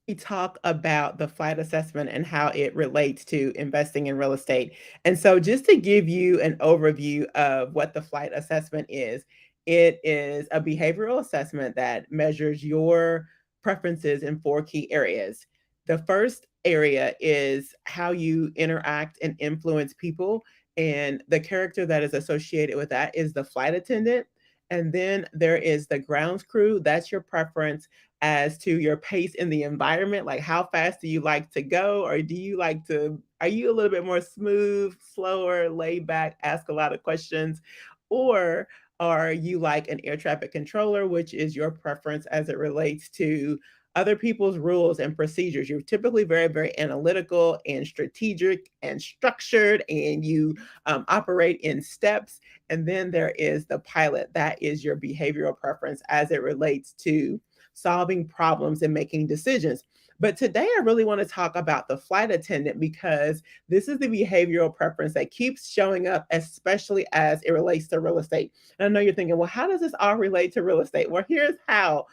We talk about the flight assessment and how it relates to investing in real estate. And so, just to give you an overview of what the flight assessment is, it is a behavioral assessment that measures your preferences in four key areas. The first area is how you interact and influence people, and the character that is associated with that is the flight attendant. And then there is the grounds crew, that's your preference as to your pace in the environment, like how fast do you like to go, or do you like to are you a little bit more smooth, slower, laid back, ask a lot of questions, or are you like an air traffic controller, which is your preference as it relates to other people's rules and procedures? You're typically very, very analytical and strategic and structured, and you operate in steps. And then there is the pilot. That is your behavioral preference as it relates to solving problems and making decisions. But today, I really want to talk about the flight attendant because this is the behavioral preference that keeps showing up, especially as it relates to real estate. And I know you're thinking, well, how does this all relate to real estate? Well, here's how.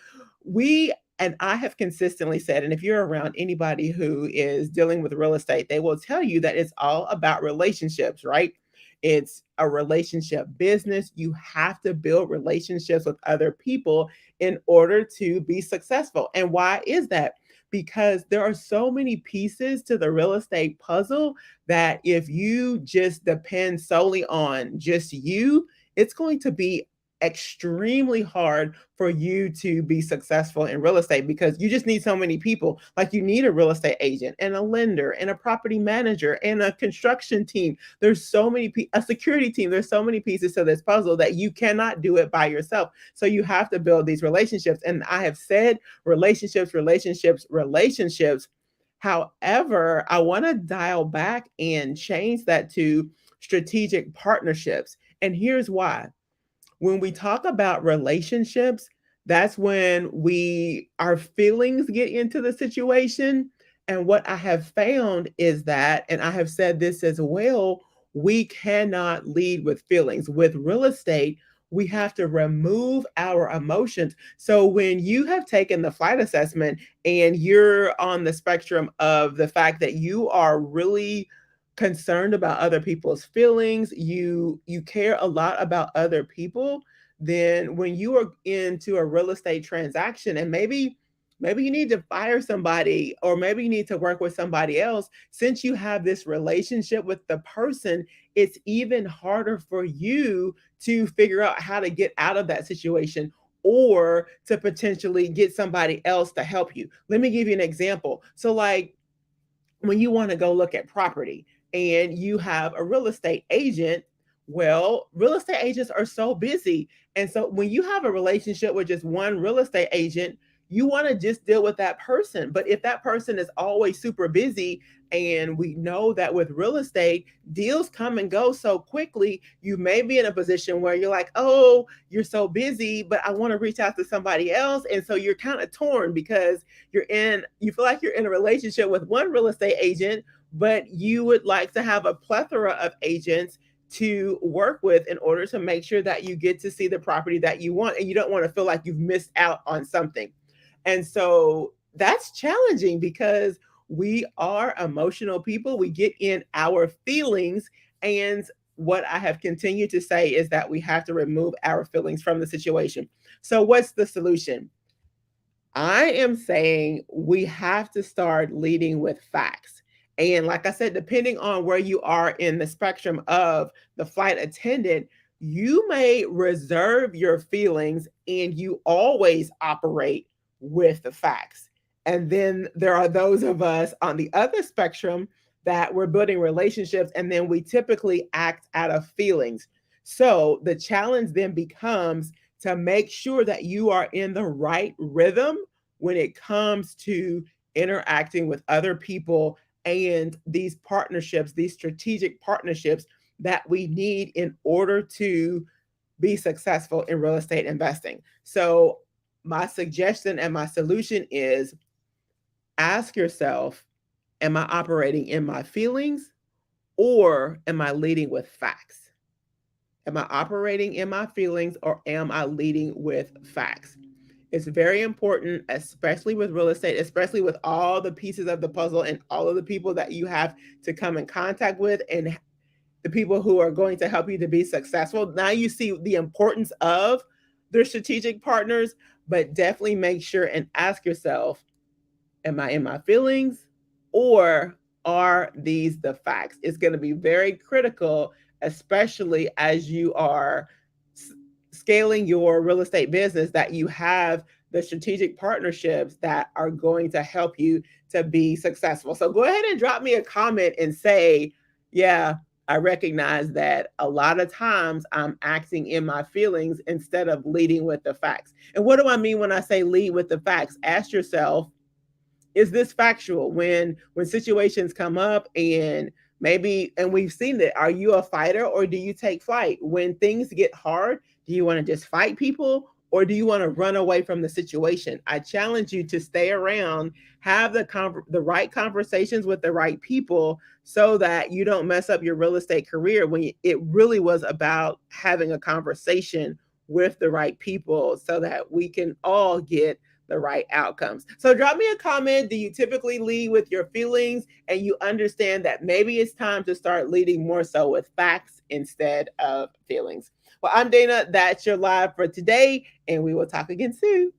We and I have consistently said, and if you're around anybody who is dealing with real estate, they will tell you that it's all about relationships, right? It's a relationship business. You have to build relationships with other people in order to be successful. And why is that? Because there are so many pieces to the real estate puzzle that if you just depend solely on just you, it's going to be extremely hard for you to be successful in real estate because you just need so many people. Like you need a real estate agent and a lender and a property manager and a construction team. There's so many a security team. There's so many pieces to this puzzle that you cannot do it by yourself. So you have to build these relationships. And I have said relationships, relationships, relationships. However, I want to dial back and change that to strategic partnerships. And here's why. When we talk about relationships, that's when our feelings get into the situation. And what I have found is that, and I have said this as well, we cannot lead with feelings. With real estate, we have to remove our emotions. So when you have taken the flight assessment and you're on the spectrum of the fact that you are really concerned about other people's feelings, you care a lot about other people, then when you are into a real estate transaction and maybe you need to fire somebody or maybe you need to work with somebody else, since you have this relationship with the person, it's even harder for you to figure out how to get out of that situation or to potentially get somebody else to help you. Let me give you an example. So like when you want to go look at property and you have a real estate agent, well, real estate agents are so busy. And so when you have a relationship with just one real estate agent, you want to just deal with that person. But if that person is always super busy, and we know that with real estate, deals come and go so quickly, you may be in a position where you're like, oh, you're so busy, but I want to reach out to somebody else. And so you're kind of torn because you feel like you're in a relationship with one real estate agent, but you would like to have a plethora of agents to work with in order to make sure that you get to see the property that you want and you don't want to feel like you've missed out on something. And so that's challenging because we are emotional people. We get in our feelings. And what I have continued to say is that we have to remove our feelings from the situation. So, what's the solution? I am saying we have to start leading with facts. And like I said, depending on where you are in the spectrum of the flight attendant, you may reserve your feelings and you always operate with the facts. And then there are those of us on the other spectrum that we're building relationships and then we typically act out of feelings. So the challenge then becomes to make sure that you are in the right rhythm when it comes to interacting with other people and these partnerships, these strategic partnerships that we need in order to be successful in real estate investing. So, my suggestion and my solution is ask yourself, am I operating in my feelings or am I leading with facts? Am I operating in my feelings or am I leading with facts? It's very important, especially with real estate, especially with all the pieces of the puzzle and all of the people that you have to come in contact with and the people who are going to help you to be successful. Now you see the importance of their strategic partners, but definitely make sure and ask yourself, am I in my feelings or are these the facts? It's going to be very critical, especially as you are scaling your real estate business, that you have the strategic partnerships that are going to help you to be successful. So go ahead and drop me a comment and say, yeah, I recognize that a lot of times I'm acting in my feelings instead of leading with the facts. And what do I mean when I say lead with the facts? Ask yourself, is this factual? When situations come up and maybe, and we've seen that, are you a fighter or do you take flight when things get hard? Do you want to just fight people or do you want to run away from the situation? I challenge you to stay around, have the right conversations with the right people so that you don't mess up your real estate career when it really was about having a conversation with the right people so that we can all get the right outcomes. So drop me a comment. Do you typically lead with your feelings and you understand that maybe it's time to start leading more so with facts instead of feelings? Well, I'm Dana. That's your live for today, and we will talk again soon.